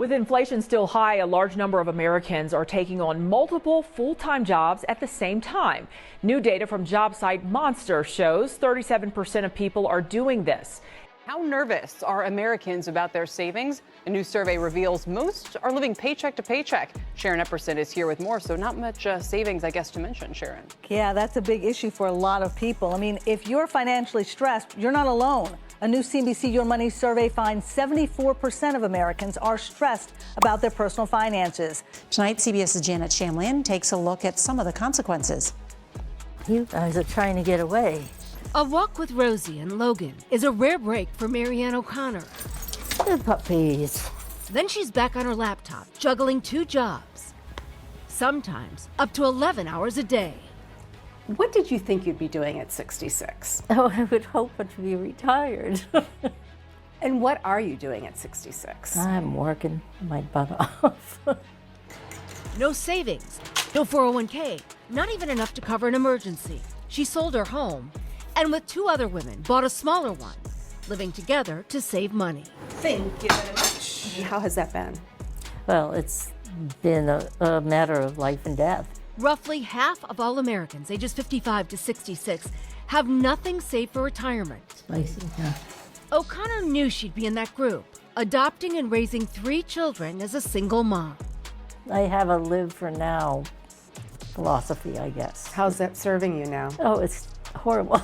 With inflation still high, a large number of Americans are taking on multiple full-time jobs at the same time. New data from job site Monster shows 37% of people are doing this. How nervous are Americans about their savings? A new survey reveals most are living paycheck to paycheck. Sharon Epperson is here with more, so not much savings, I guess, to mention, Sharon. Yeah, that's a big issue for a lot of people. I mean, if you're financially stressed, you're not alone. A new CNBC Your Money survey finds 74% of Americans are stressed about their personal finances. Tonight, CBS's Janet Shamlian takes a look at some of the consequences. You guys are trying to get away. A walk with Rosie and Logan is a rare break for Marianne O'Connor. Good puppies. Then she's back on her laptop, juggling 2 jobs. Sometimes up to 11 hours a day. What did you think you'd be doing at 66? Oh, I would hope to be retired. And what are you doing at 66? I'm working my butt off. No savings, no 401k, not even enough to cover an emergency. She sold her home and with 2 other women bought a smaller one, living together to save money. Thank you very much. How has that been? Well, it's been a matter of life and death. Roughly half of all Americans ages 55 to 66 have nothing saved for retirement. Spicy, huh? O'Connor knew she'd be in that group, adopting and raising 3 children as a single mom. I have a live for now philosophy, I guess. How's that serving you now? Oh, it's horrible.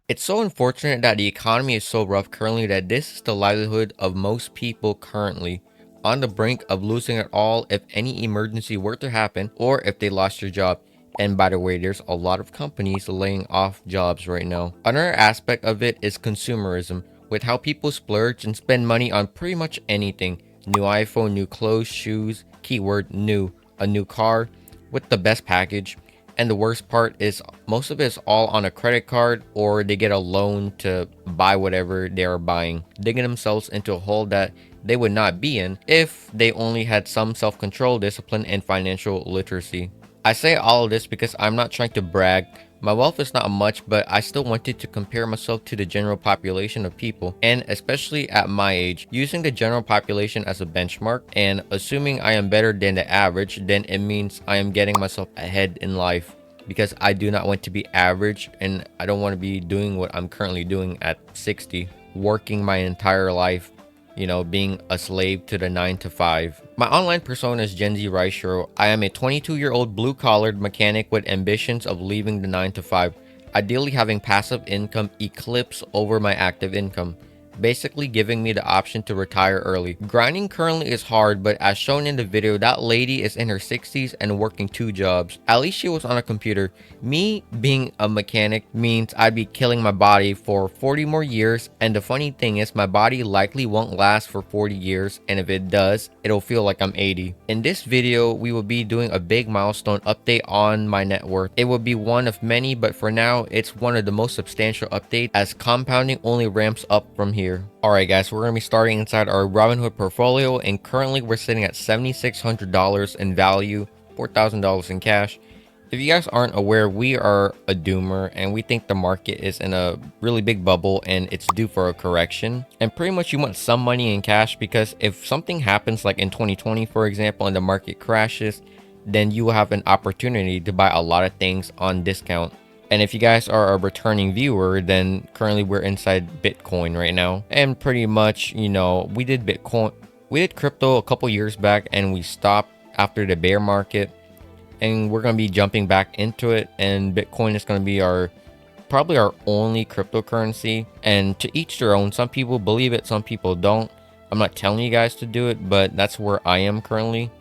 It's so unfortunate that the economy is so rough currently that this is the livelihood of most people currently, on the brink of losing it all if any emergency were to happen or if they lost their job. And by the way, there's a lot of companies laying off jobs right now. Another aspect of it is consumerism, with how people splurge and spend money on pretty much anything. New iPhone, new clothes, shoes, keyword new, a new car with the best package. And the worst part is most of it is all on a credit card, or they get a loan to buy whatever they are buying, digging themselves into a hole that they would not be in if they only had some self-control, discipline, and financial literacy. I say all of this because I'm not trying to brag. My wealth is not much, but I still wanted to compare myself to the general population of people, and especially at my age, using the general population as a benchmark and assuming I am better than the average, then it means I am getting myself ahead in life, because I do not want to be average and I don't want to be doing what I'm currently doing at 60, working my entire life, you know, being a slave to the 9 to 5. My online persona is GenZ Reishirou. I am a 22-year-old blue-collared mechanic with ambitions of leaving the 9 to 5, ideally having passive income eclipse over my active income, basically giving me the option to retire early. Grinding currently is hard, but as shown in the video, that lady is in her 60s and working 2 jobs. At least she was on a computer. Me being a mechanic means I'd be killing my body for 40 more years, and the funny thing is my body likely won't last for 40 years, and if it does, it'll feel like I'm 80. In this video, we will be doing a big milestone update on my net worth. It will be one of many, but for now, it's one of the most substantial updates as compounding only ramps up from here. Alright guys, we're going to be starting inside our Robinhood portfolio, and currently we're sitting at $7,600 in value, $4,000 in cash. If you guys aren't aware, we are a doomer and we think the market is in a really big bubble and it's due for a correction. And pretty much you want some money in cash, because if something happens like in 2020 for example and the market crashes, then you will have an opportunity to buy a lot of things on discount. And if you guys are a returning viewer, then currently we're inside Bitcoin right now. And pretty much, you know, we did crypto a couple years back and we stopped after the bear market. And we're going to be jumping back into it. And Bitcoin is going to be probably our only cryptocurrency. And to each their own. Some people believe it, some people don't. I'm not telling you guys to do it, but that's where I am currently.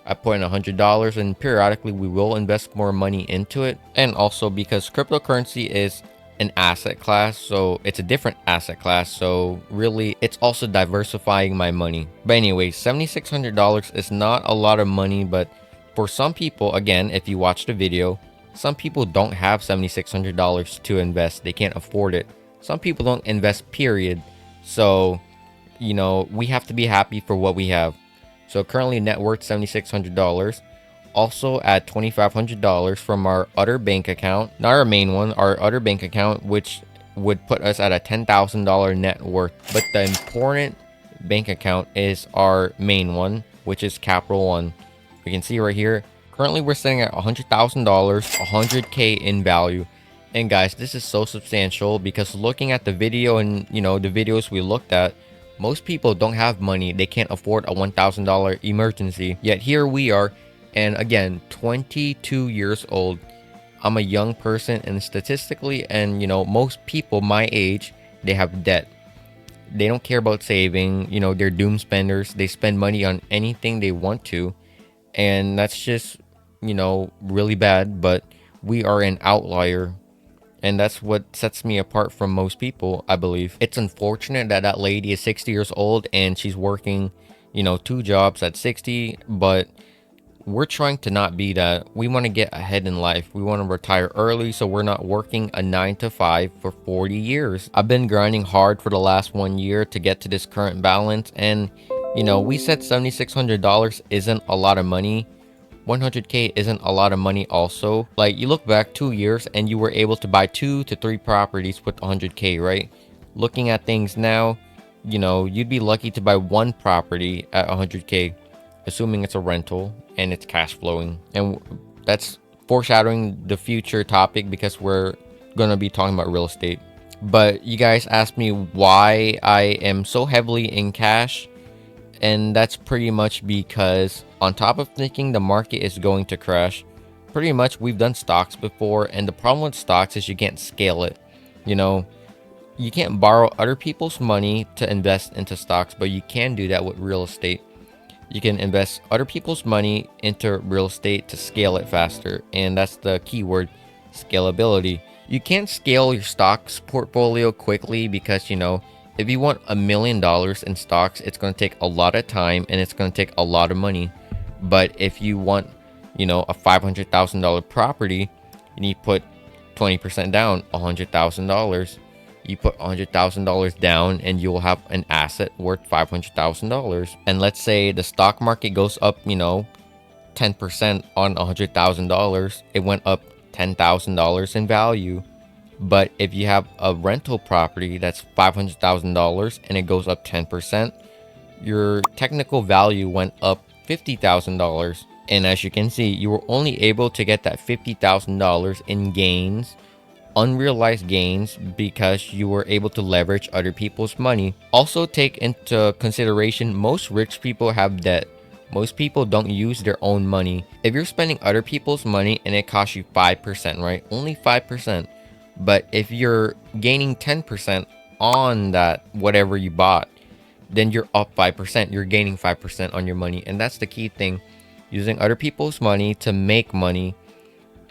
I put in $100 and periodically we will invest more money into it. And also because cryptocurrency is an asset class, so it's a different asset class, so really it's also diversifying my money. But anyway, $7,600 is not a lot of money, but for some people, again, if you watch the video, some people don't have $7,600 to invest. They can't afford it. Some people don't invest, period. So, you know, we have to be happy for what we have. So currently net worth $7,600. Also add $2,500 from our other bank account, not our main one, our other bank account, which would put us at a $10,000 net worth. But the important bank account is our main one, which is Capital One. You can see right here, currently we're sitting at $100,000, 100k in value. And guys, this is so substantial because looking at the video and the videos we looked at, most people don't have money. They can't afford a $1,000 emergency. Yet here we are, and again, 22 years old. I'm a young person, and statistically, and most people my age, they have debt. They don't care about saving. They're doom spenders. They spend money on anything they want to, and that's just really bad. But we are an outlier, and that's what sets me apart from most people, I believe. It's unfortunate that that lady is 60 years old and she's working 2 jobs at 60, but we're trying to not be that. We want to get ahead in life. We want to retire early so we're not working a 9 to 5 for 40 years. I've been grinding hard for the last 1 year to get to this current balance, and we said $7,600 isn't a lot of money. 100k isn't a lot of money also. Like, you look back 2 years and you were able to buy 2 to 3 properties with 100k, right? Looking at things now, you'd be lucky to buy 1 property at 100k, assuming it's a rental and it's cash flowing. And that's foreshadowing the future topic because we're gonna be talking about real estate. But you guys asked me why I am so heavily in cash, and that's pretty much because on top of thinking the market is going to crash, pretty much we've done stocks before, and the problem with stocks is you can't scale it. You can't borrow other people's money to invest into stocks, but you can do that with real estate. You can invest other people's money into real estate to scale it faster, and that's the key word, scalability. You can't scale your stocks portfolio quickly because if you want $1 million in stocks, it's going to take a lot of time and it's going to take a lot of money. But if you want a $500,000 property, you need to put 20% down, $100,000. You put $100,000 down and you'll have an asset worth $500,000. And let's say the stock market goes up 10% on $100,000, it went up $10,000 in value. But if you have a rental property that's $500,000 and it goes up 10%, your technical value went up $50,000. And as you can see, you were only able to get that $50,000 in gains, unrealized gains, because you were able to leverage other people's money. Also take into consideration, most rich people have debt. Most people don't use their own money. If you're spending other people's money and it costs you 5%, right? Only 5%. But if you're gaining 10% on that, whatever you bought, then you're up 5%. You're gaining 5% on your money. And that's the key thing. Using other people's money to make money.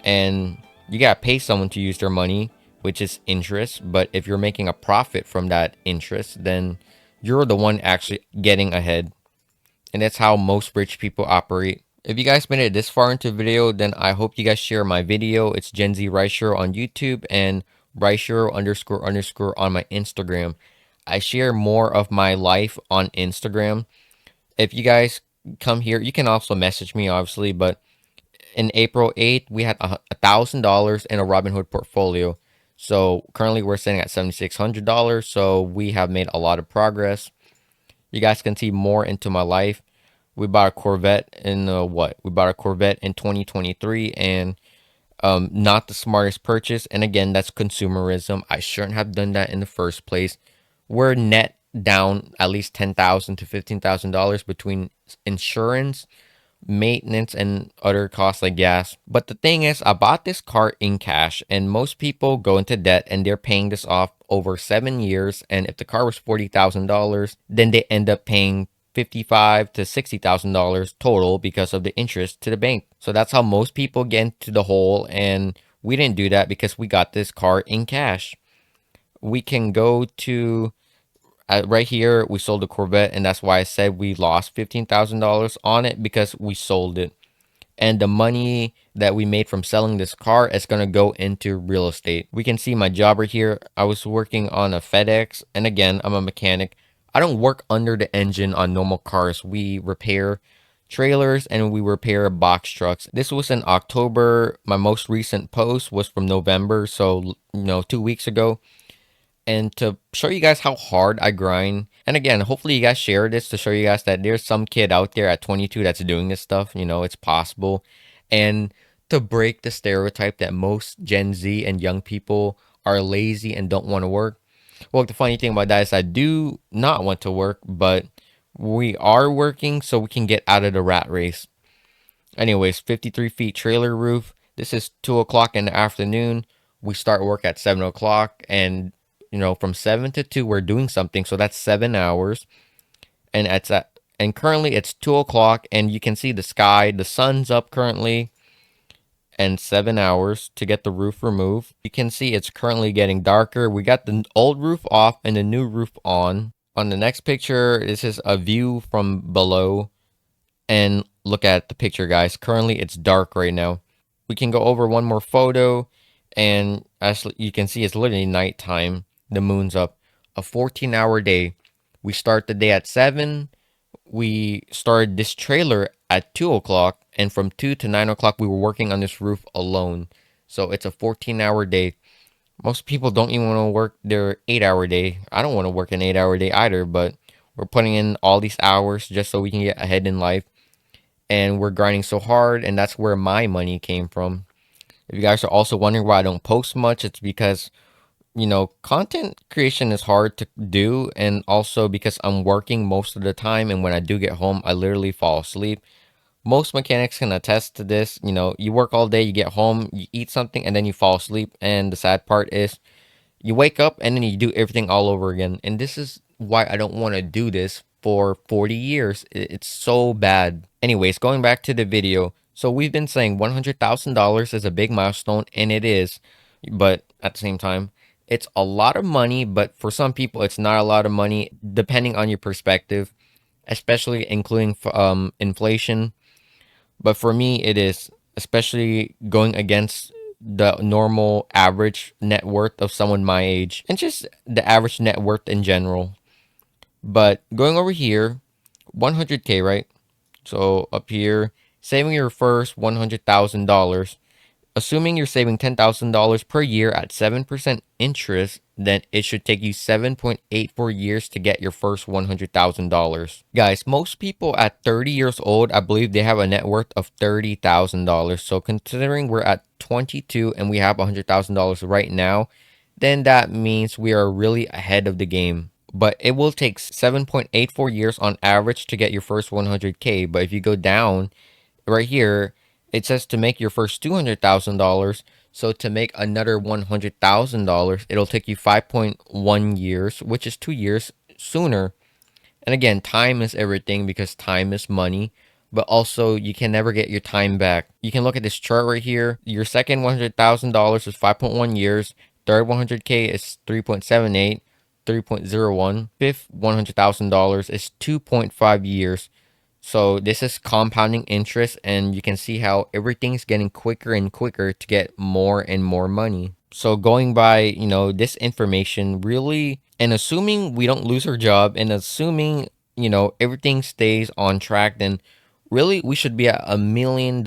And you gotta pay someone to use their money, which is interest. But if you're making a profit from that interest, then you're the one actually getting ahead. And that's how most rich people operate. If you guys made it this far into the video, then I hope you guys share my video. It's GenZ Reishirou on YouTube and Reishirou __ on my Instagram. I share more of my life on Instagram. If you guys come here, you can also message me, obviously. But in April 8th, we had $1,000 in a Robinhood portfolio. So currently we're sitting at $7,600. So we have made a lot of progress. You guys can see more into my life. We bought a Corvette in We bought a Corvette in 2023, and not the smartest purchase. And again, that's consumerism. I shouldn't have done that in the first place. We're net down at least $10,000 to $15,000 between insurance, maintenance, and other costs like gas. But the thing is, I bought this car in cash, and most people go into debt and they're paying this off over 7 years. And if the car was $40,000, then they end up paying $55,000 to $60,000 total because of the interest to the bank. So that's how most people get into the hole, and we didn't do that because we got this car in cash. We can go to right here, we sold the Corvette, and that's why I said we lost $15,000 on it, because we sold it. And the money that we made from selling this car is going to go into real estate. We can see my job right here. I was working on a FedEx, and again, I'm a mechanic. I don't work under the engine on normal cars. We repair trailers and we repair box trucks. This was in October. My most recent post was from November, so 2 weeks ago. And to show you guys how hard I grind, And again, hopefully you guys share this to show you guys that there's some kid out there at 22 that's doing this stuff. You know, it's possible. And to break the stereotype that most Gen Z and young people are lazy and don't want to work. Well, the funny thing about that is I do not want to work, but we are working so we can get out of the rat race. Anyways, 53 feet trailer roof. This is 2 o'clock in the afternoon. We start work at 7 o'clock, and you know, from 7 to 2 we're doing something, so that's 7 hours. And currently it's 2 o'clock, and you can see the sky, the sun's up currently, and 7 hours to get the roof removed. You can see it's currently getting darker. We got the old roof off and the new roof on. On the next picture, this is a view from below, and look at the picture, guys. Currently it's dark right now. We can go over one more photo, and as you can see, it's literally nighttime. The moon's up. A 14-hour day. We start the day at 7. We started this trailer at 2 o'clock, and from 2 to 9 o'clock we were working on this roof alone. So it's a 14-hour day. Most people don't even want to work their 8-hour day. I don't want to work an 8-hour day either, but we're putting in all these hours just so we can get ahead in life. And we're grinding so hard, and that's where my money came from. If you guys are also wondering why I don't post much, it's because, you know, content creation is hard to do, and also because I'm working most of the time, and when I do get home, I literally fall asleep. Most mechanics can attest to this. You know, you work all day, you get home, you eat something, and then you fall asleep. And the sad part is you wake up and then you do everything all over again. And this is why I don't want to do this for 40 years. It's so bad. Anyways, going back to the video. So we've been saying $100,000 is a big milestone, and it is. But at the same time, it's a lot of money, but for some people, it's not a lot of money, depending on your perspective, especially including inflation. But for me, it is, especially going against the normal average net worth of someone my age, and just the average net worth in general. But going over here, 100K, right? So up here, saving your first $100,000. Assuming you're saving $10,000 per year at 7% interest, then it should take you 7.84 years to get your first $100,000. Guys, most people at 30 years old, I believe they have a net worth of $30,000. So considering we're at 22 and we have $100,000 right now, then that means we are really ahead of the game. But it will take 7.84 years on average to get your first 100K. But if you go down right here, it says to make your first $200,000. So to make another $100,000, it'll take you 5.1 years, which is 2 years sooner. And again, time is everything because time is money. But also, you can never get your time back. You can look at this chart right here. Your second $100,000 is 5.1 years. Third 100K is 3.78, 3.01. Fifth $100,000 is 2.5 years. So this is compounding interest, and you can see how everything's getting quicker and quicker to get more and more money. So going by, you know, this information really, and assuming we don't lose our job, and assuming, you know, everything stays on track, then really we should be at $1 million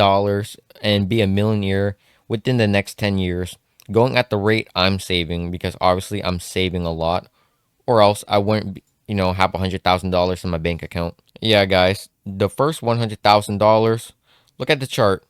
and be a millionaire within the next 10 years. Going at the rate I'm saving, because obviously I'm saving a lot, or else I wouldn't, you know, have $100,000 in my bank account. Yeah, guys, the first $100,000, look at the chart.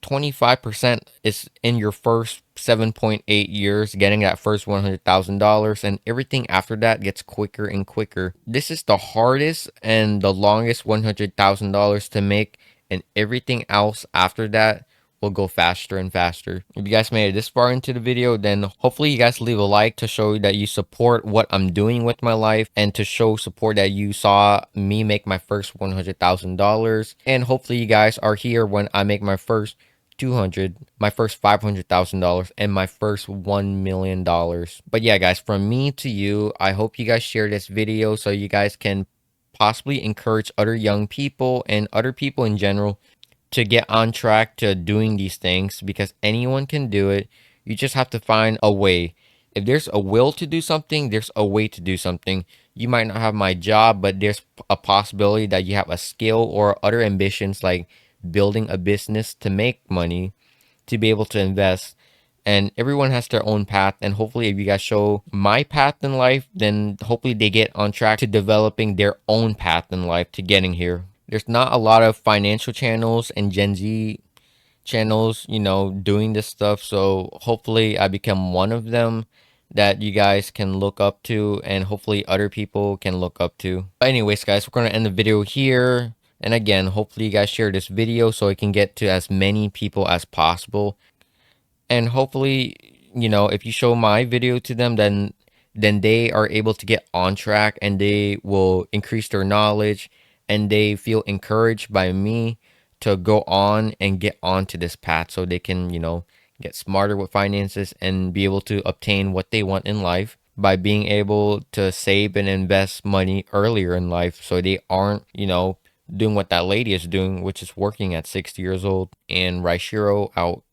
25% is in your first 7.8 years, getting that first $100,000, and everything after that gets quicker and quicker. This is the hardest and the longest $100,000 to make, and everything else after that will go faster and faster. If you guys made it this far into the video, then hopefully you guys leave a like to show that you support what I'm doing with my life, and to show support that you saw me make my first $100,000. And hopefully you guys are here when I make my first 200, my first $500,000, and my first $1 million. But yeah, guys, from me to you, I hope you guys share this video so you guys can possibly encourage other young people and other people in general to get on track to doing these things, because anyone can do it. You just have to find a way. If there's a will to do something, there's a way to do something. You might not have my job, but there's a possibility that you have a skill or other ambitions like building a business to make money, to be able to invest. and everyone has their own path. And hopefully if you guys show my path in life, then hopefully they get on track to developing their own path in life to getting here. There's not a lot of financial channels and Gen Z channels, you know, doing this stuff. So hopefully I become one of them that you guys can look up to, and hopefully other people can look up to. But anyways, guys, we're going to end the video here. And again, hopefully you guys share this video so it can get to as many people as possible. And hopefully, you know, if you show my video to them, then they are able to get on track, and they will increase their knowledge, and they feel encouraged by me to go on and get onto this path, so they can, you know, get smarter with finances and be able to obtain what they want in life by being able to save and invest money earlier in life, so they aren't, you know, doing what that lady is doing, which is working at 60 years old. And Reishirou out.